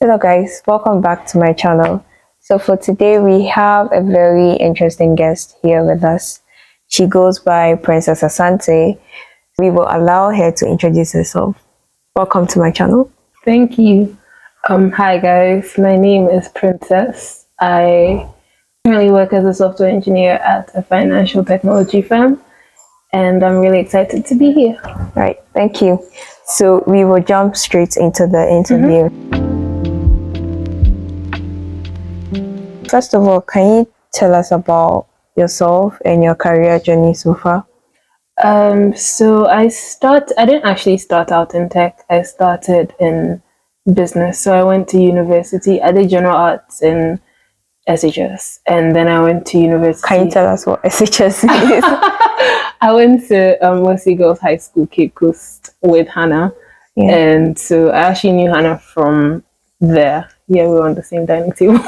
Hello guys, welcome back to my channel. So for today we have a very interesting guest here with us. She goes by Princess Asante. We will allow her to introduce herself. Welcome to my channel. Thank you. Hi guys, my name is Princess. I currently work as a software engineer at a financial technology firm, and I'm really excited to be here. Right, thank you. So we will jump straight into the interview. First of all, can you tell us about yourself and your career journey so far? So I didn't actually start out in tech. I started in business. So I went to university. I did general arts in SHS, and then I went to university. Can you tell us what SHS is? I went to Wesley Girls High School, Cape Coast, with Hannah. Yeah. And so I actually knew Hannah from there. Yeah, we were on the same dining table.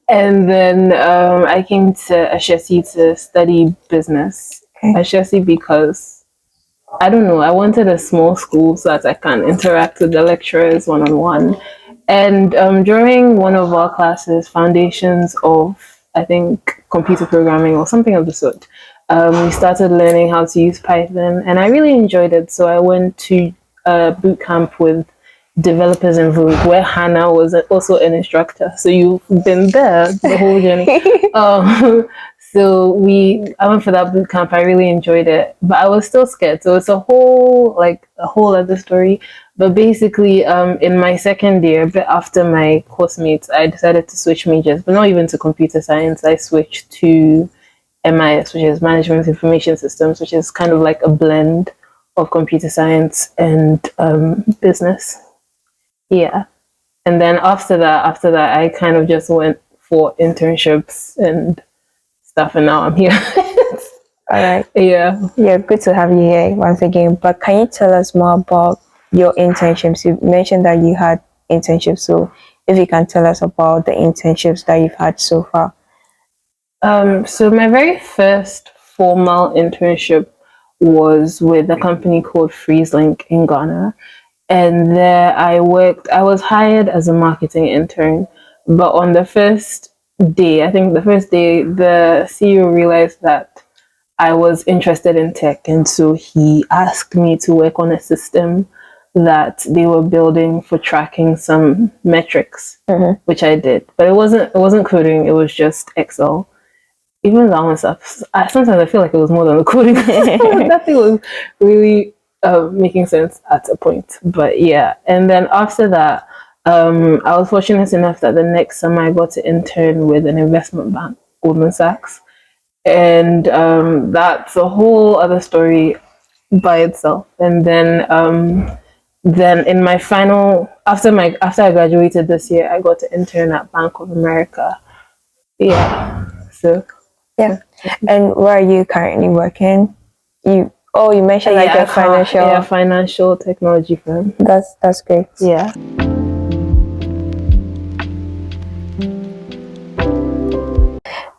And then I came to Ashesi to study business. Okay. Ashesi because, I don't know, I wanted a small school so that I can interact with the lecturers one-on-one. And during one of our classes, Foundations of, I think, Computer Programming or something of the sort, we started learning how to use Python, and I really enjoyed it. So I went to a boot camp with Developers in Vogue, where Hannah was also an instructor. So you've been there the whole journey. So I went for that boot camp. I really enjoyed it, but I was still scared. So it's a whole other story. But basically, in my second year, a bit after my course mates, I decided to switch majors, but not even to computer science. I switched to MIS, which is Management Information Systems, which is kind of like a blend of computer science and business. Yeah. And then after that, I kind of just went for internships and stuff, and now I'm here. All right. Yeah. Yeah, good to have you here once again. But can you tell us more about your internships? You mentioned that you had internships, so if you can tell us about the internships that you've had so far. So my very first formal internship was with a company called FreezeLink in Ghana. And there I was hired as a marketing intern. But on the first day, the CEO realized that I was interested in tech. And so he asked me to work on a system that they were building for tracking some metrics, which I did. But it wasn't coding, it was just Excel. Even that one stuff, sometimes I feel like it was more than the coding. That thing was really making sense at a point. But yeah, and then after that, I was fortunate enough that the next summer I got to intern with an investment bank, Goldman Sachs. And that's a whole other story by itself. And then in my final, after I graduated this year, I got to intern at Bank of America. Yeah, so. Yeah. And where are you currently working? You mentioned a financial technology firm. That's great. Yeah.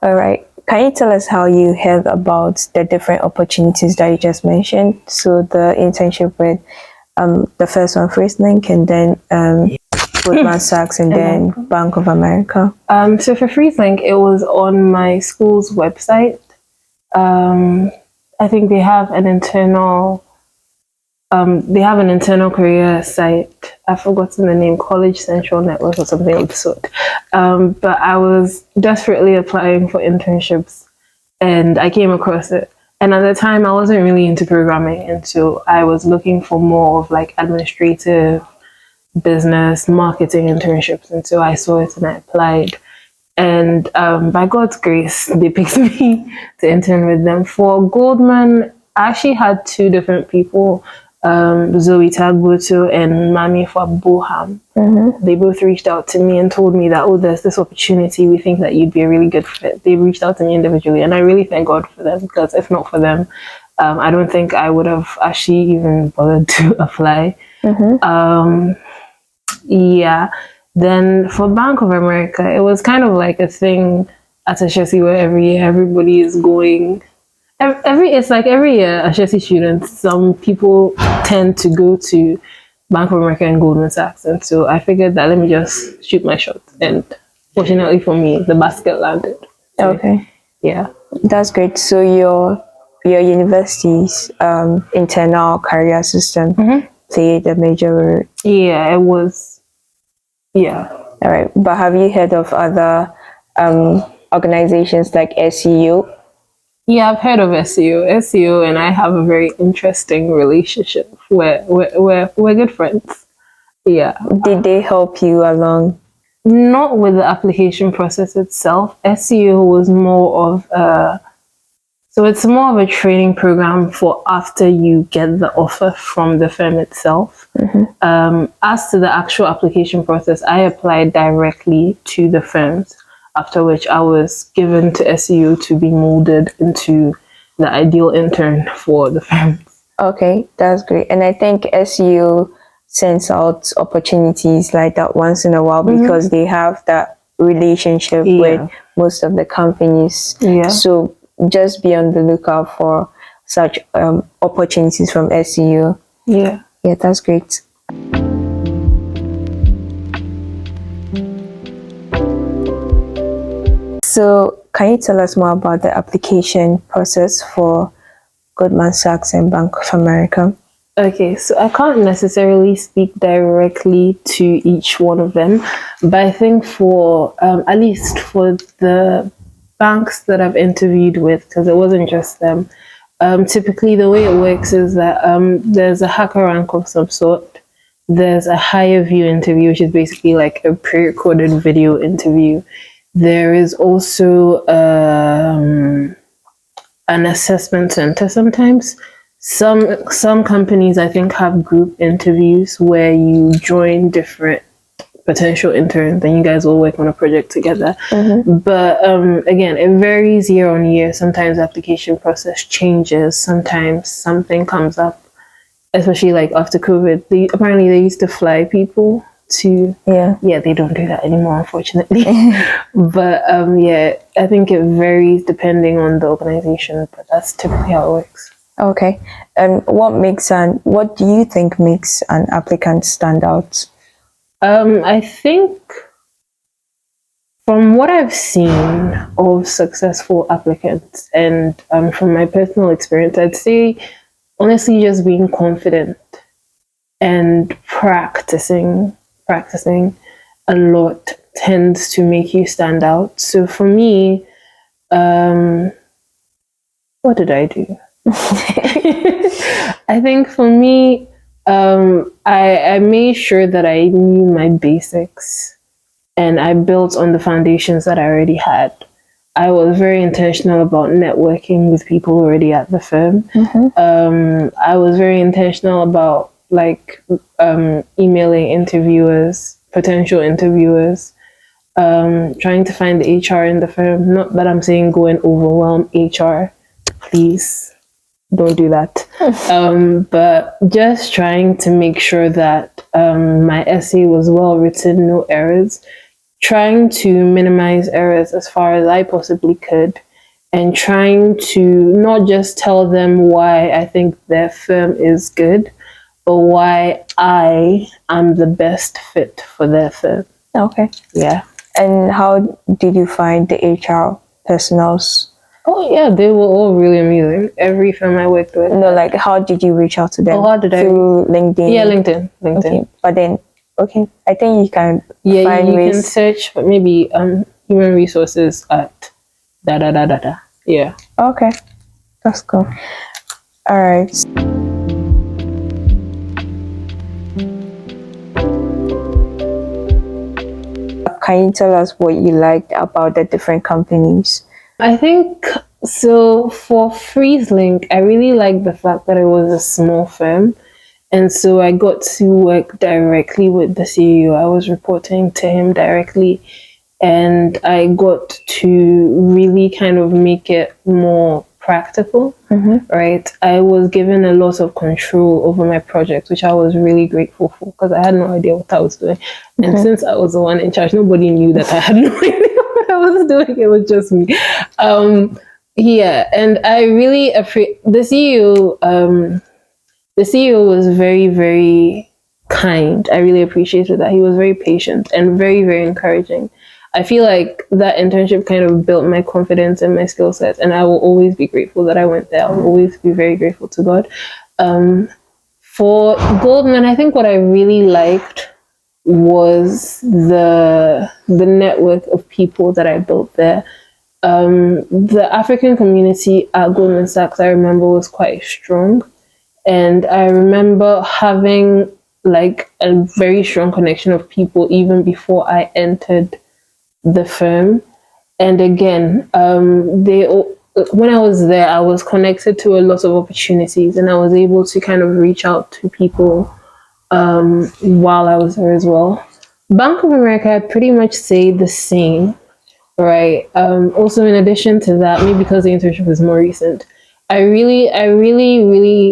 All right. Can you tell us how you heard about the different opportunities that you just mentioned? So the internship with the first one, FreezeLink, and then Goldman Sachs, and then Bank of America. So for FreezeLink, it was on my school's website. I think they have an internal career site. I've forgotten the name, College Central Network or something of the sort. But I was desperately applying for internships, and I came across it. And at the time, I wasn't really into programming, and so I was looking for more of like administrative, business, marketing internships. And so I saw it and I applied. And by God's grace, they picked me to intern with them. For Goldman, I actually had two different people, Zoe Tagbuto and Mami Fabuham. They both reached out to me and told me that, there's this opportunity. We think that you'd be a really good fit. They reached out to me individually, and I really thank God for them, because if not for them, I don't think I would have actually even bothered to apply. Yeah. Then for Bank of America, it was kind of like a thing at Ashesi where every year everybody is going. Every year, Ashesi students, some people tend to go to Bank of America and Goldman Sachs. And so I figured that let me just shoot my shot. And fortunately for me, the basket landed. So, Okay, yeah. that's great. So your university's internal career system played a major role. Yeah, it was. Yeah. All right, but have you heard of other organizations like SEU? Yeah, I've heard of SEO. SEO and I have a very interesting relationship. We're good friends. Yeah. Did they help you along? Not with the application process itself. SEO was more of so it's more of a training program for after you get the offer from the firm itself. As to the actual application process, I applied directly to the firms, after which I was given to SEO to be molded into the ideal intern for the firm. Okay, that's great. And I think SEU sends out opportunities like that once in a while because they have that relationship with most of the companies. Yeah. So just be on the lookout for such opportunities from SEU. Yeah. Yeah, that's great. So can you tell us more about the application process for Goldman Sachs and Bank of America? Okay, so I can't necessarily speak directly to each one of them, but I think for at least for the banks that I've interviewed with, because it wasn't just them, typically the way it works is that there's a hacker rank of some sort. There's a higher view interview, which is basically like a pre-recorded video interview. There is also an assessment center sometimes. Some companies I think have group interviews where you join different potential interns and you guys will work on a project together. But again, it varies year on year. Sometimes the application process changes. Sometimes something comes up, especially like after COVID. Apparently they used to fly people to they don't do that anymore, unfortunately. But yeah, I think it varies depending on the organization, but that's typically how it works. Okay. And what do you think makes an applicant stand out? I think from what I've seen of successful applicants and from my personal experience, I'd say honestly just being confident and practicing a lot tends to make you stand out. So for me, what did I do? I think for me, I made sure that I knew my basics and I built on the foundations that I already had. I was very intentional about networking with people already at the firm. I was very intentional about emailing interviewers, potential interviewers, trying to find the HR in the firm. Not that I'm saying go and overwhelm HR, please don't do that. But just trying to make sure that my essay was well written, no errors, trying to minimize errors as far as I possibly could, and trying to not just tell them why I think their firm is good, but why I am the best fit for their firm. Okay. Yeah. And how did you find the HR personals? Oh yeah, they were all really amazing. Every firm I worked with. No, like how did you reach out to them? How did I? Through LinkedIn? Yeah, LinkedIn. Okay, but then I think you can find you can search, but maybe human resources at da da da da da. Yeah. Okay, that's cool. All right. Can you tell us what you liked about the different companies? I think so. For FreezeLink, I really liked the fact that it was a small firm. And so I got to work directly with the CEO. I was reporting to him directly. And I got to really kind of make it more practical, right? I was given a lot of control over my project, which I was really grateful for because I had no idea what I was doing. And since I was the one in charge, nobody knew that I had no idea what I was doing. It was just me. Yeah, and I really appreciate the CEO. The CEO was very, very kind. I really appreciated that. He was very patient and very, very encouraging. I feel like that internship kind of built my confidence and my skill set, and I will always be grateful that I went there. I will always be very grateful to God. For Goldman, I think what I really liked was the network of people that I built there. The African community at Goldman Sachs, I remember, was quite strong, and I remember having like a very strong connection of people even before I entered the firm. And again, when I was there, I was connected to a lot of opportunities, and I was able to kind of reach out to people while I was there as well. Bank of America, I pretty much say the same, right? Also, in addition to that, maybe because the internship was more recent, I really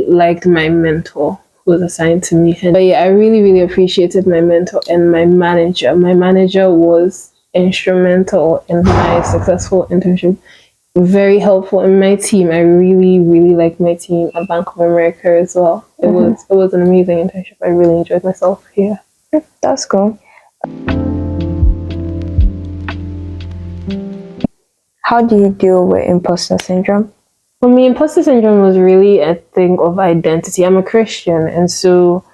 liked my mentor who was assigned to me. But yeah, I really appreciated my mentor and my manager. My manager was instrumental in my successful internship, very helpful in my team. I really liked my team at Bank of America as well. It was an amazing internship. I really enjoyed myself here. That's cool. How do you deal with imposter syndrome? For me, imposter syndrome was really a thing of identity. I'm a Christian, and so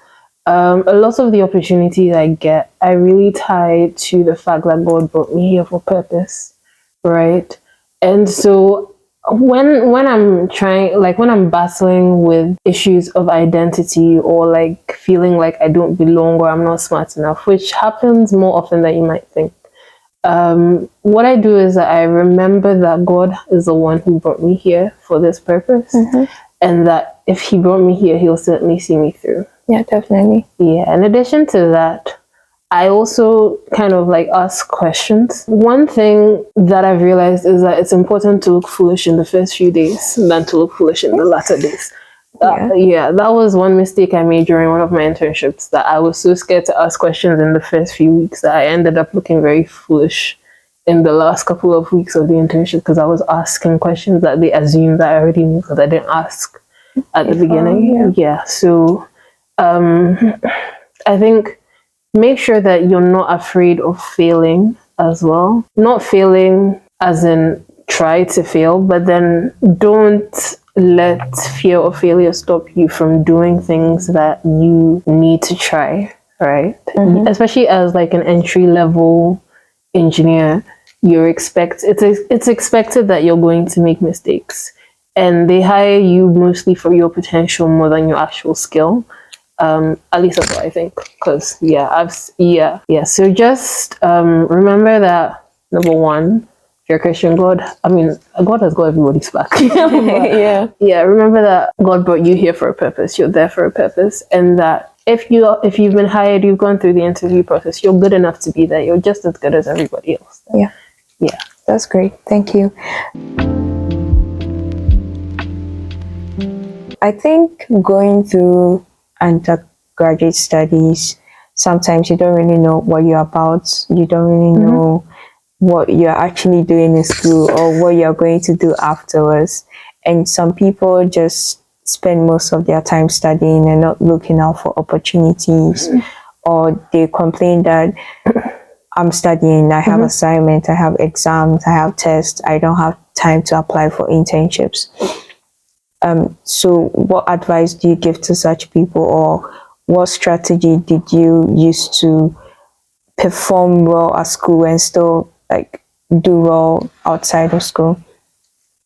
a lot of the opportunities I get, I really tie to the fact that God brought me here for purpose, right? And so when I'm battling with issues of identity, or like feeling like I don't belong or I'm not smart enough, which happens more often than you might think, what I do is that I remember that God is the one who brought me here for this purpose, and that if He brought me here, He'll certainly see me through. Yeah, definitely. Yeah. In addition to that, I also kind of like ask questions. One thing that I've realized is that it's important to look foolish in the first few days than to look foolish in the latter days. That was one mistake I made during one of my internships, that I was so scared to ask questions in the first few weeks that I ended up looking very foolish in the last couple of weeks of the internship, because I was asking questions that they assumed that I already knew because I didn't ask at the beginning. So I think make sure that you're not afraid of failing as well. Not failing as in try to fail, but then don't let fear of failure stop you from doing things that you need to try, right? Especially as like an entry level engineer, it's expected that you're going to make mistakes, and they hire you mostly for your potential more than your actual skill. At least that's what I think. Because so just remember that, number one, if you're a Christian, God has got everybody's back. Remember that God brought you here for a purpose. You're there for a purpose, and that if you've been hired, you've gone through the interview process, you're good enough to be there. You're just as good as everybody else. Yeah, that's great. Thank you. I think going through undergraduate studies, sometimes you don't really know what you're about. You don't really know what you're actually doing in school or what you're going to do afterwards. And some people just spend most of their time studying and not looking out for opportunities, or they complain that I'm studying, I have assignments, I have exams, I have tests, I don't have time to apply for internships. So what advice do you give to such people, or what strategy did you use to perform well at school and still like do well outside of school?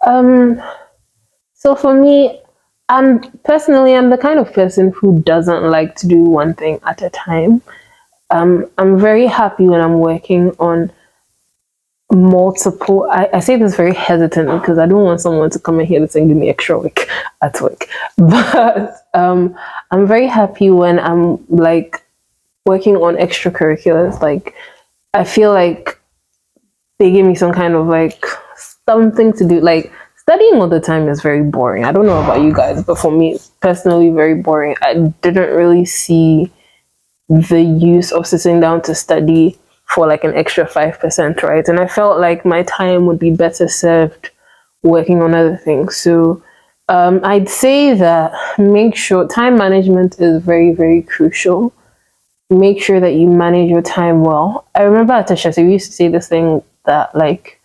So for me, I'm the kind of person who doesn't like to do one thing at a time. I'm very happy when I'm working on multiple. I say this very hesitantly because I don't want someone to come in here and say, give me extra work at work. But I'm very happy when I'm like working on extracurriculars. Like I feel like they give me some kind of like something to do. Like studying all the time is very boring. I don't know about you guys, but for me, it's personally very boring. I didn't really see the use of sitting down to study for like an extra 5%, right? And I felt like my time would be better served working on other things. So I'd say that make sure time management is very, very crucial make sure that you manage your time well. I remember at Tasha, so we used to say this thing that like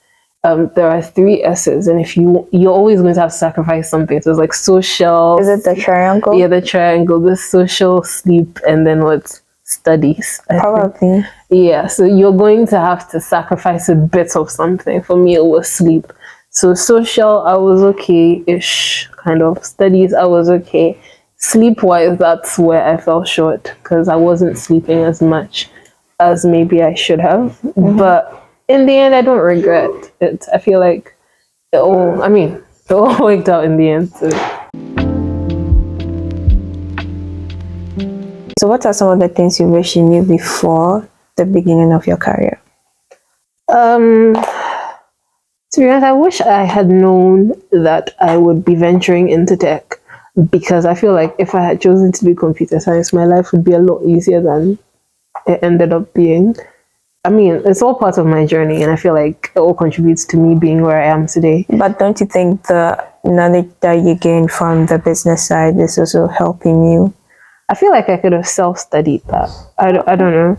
there are 3 S's, and if you're always going to have to sacrifice something. So it's like social. Is it the triangle? Yeah, the triangle, the social, sleep, and then what's studies. I think. Probably. Yeah, so you're going to have to sacrifice a bit of something. For me, it was sleep. So social, I was okay-ish, kind of. Studies, I was okay. Sleep-wise, that's where I fell short because I wasn't sleeping as much as maybe I should have. But in the end, I don't regret it. I feel like it all worked out in the end. So what are some of the things you wish you knew before the beginning of your career? To be honest, I wish I had known that I would be venturing into tech, because I feel like if I had chosen to do computer science, my life would be a lot easier than it ended up being. I mean, it's all part of my journey, and I feel like it all contributes to me being where I am today. But don't you think the knowledge that you gain from the business side is also helping you? I feel like I could have self-studied that. I don't know.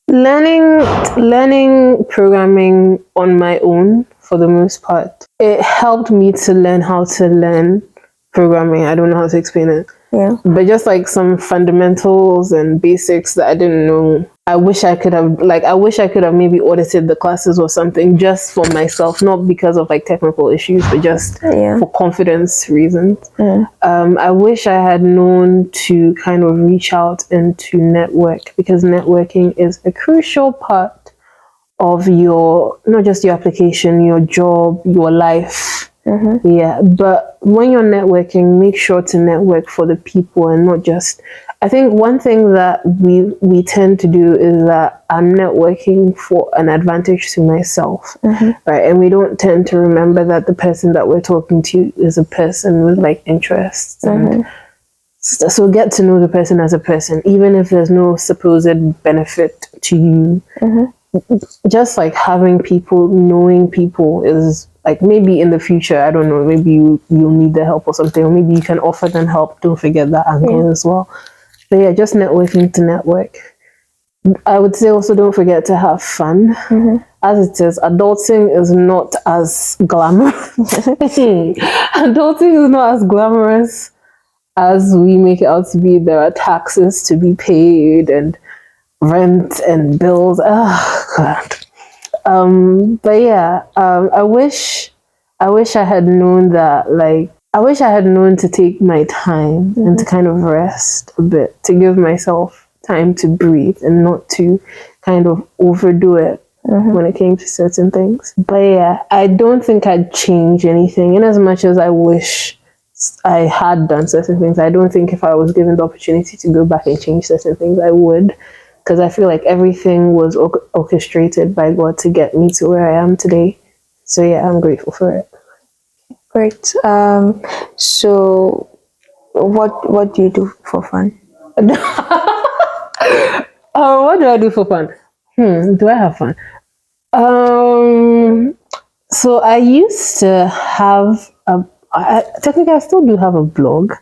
Learning programming on my own for the most part, it helped me to learn how to learn programming. I don't know how to explain it. Yeah. But just like some fundamentals and basics that I didn't know. I wish I could have maybe audited the classes or something just for myself, not because of like technical issues, but just for confidence reasons. I wish I had known to kind of reach out and to network, because networking is a crucial part of your, not just your application, your job, your life. Yeah, but when you're networking, make sure to network for the people and not just. I think one thing that we tend to do is that I'm networking for an advantage to myself, right? And we don't tend to remember that the person that we're talking to is a person with like interests. And so get to know the person as a person, even if there's no supposed benefit to you. Just like having people, knowing people is like, maybe in the future, I don't know, maybe you'll need their help or something, or maybe you can offer them help. Don't forget that angle as well. But yeah, just networking to network. I would say also don't forget to have fun. As it is, adulting is not as glamorous. Adulting is not as glamorous as we make it out to be. There are taxes to be paid and rent and bills. Oh God. But yeah, I wish I had known that, like, I wish I had known to take my time and to kind of rest a bit, to give myself time to breathe and not to kind of overdo it when it came to certain things. But yeah, I don't think I'd change anything. In as much as I wish I had done certain things, I don't think if I was given the opportunity to go back and change certain things, I would. Because I feel like everything was orchestrated by God to get me to where I am today. So yeah, I'm grateful for it. Great. So what do you do for fun? What do I do for fun? Do I have fun? So I used to have technically I still do have a blog,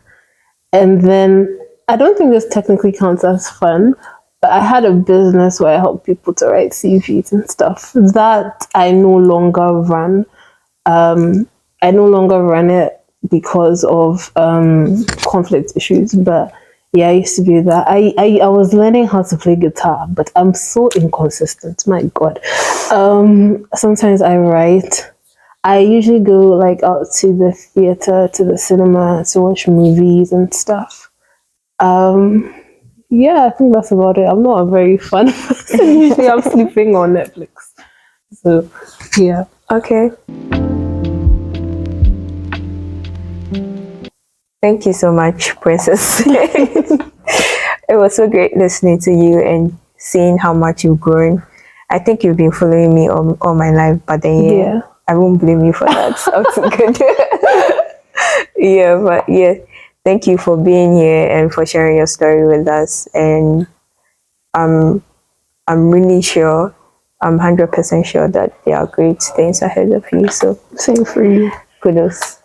and then I don't think this technically counts as fun, but I had a business where I helped people to write CVs and stuff. That I no longer run. I no longer run it because of conflict issues, but yeah, I used to do that. I was learning how to play guitar, but I'm so inconsistent. My God. Sometimes I write. I usually go like out to the theater, to the cinema to watch movies and stuff. Yeah, I think that's about it. I'm not a very fun person. Usually I'm sleeping on Netflix. So yeah. Okay. Thank you so much, Princess. It was so great listening to you and seeing how much you've grown. I think you've been following me all my life, but then I won't blame you for that. Sounds good. But thank you for being here and for sharing your story with us. And I'm really sure, I'm 100% sure that there are great things ahead of you. So Same for you. Kudos.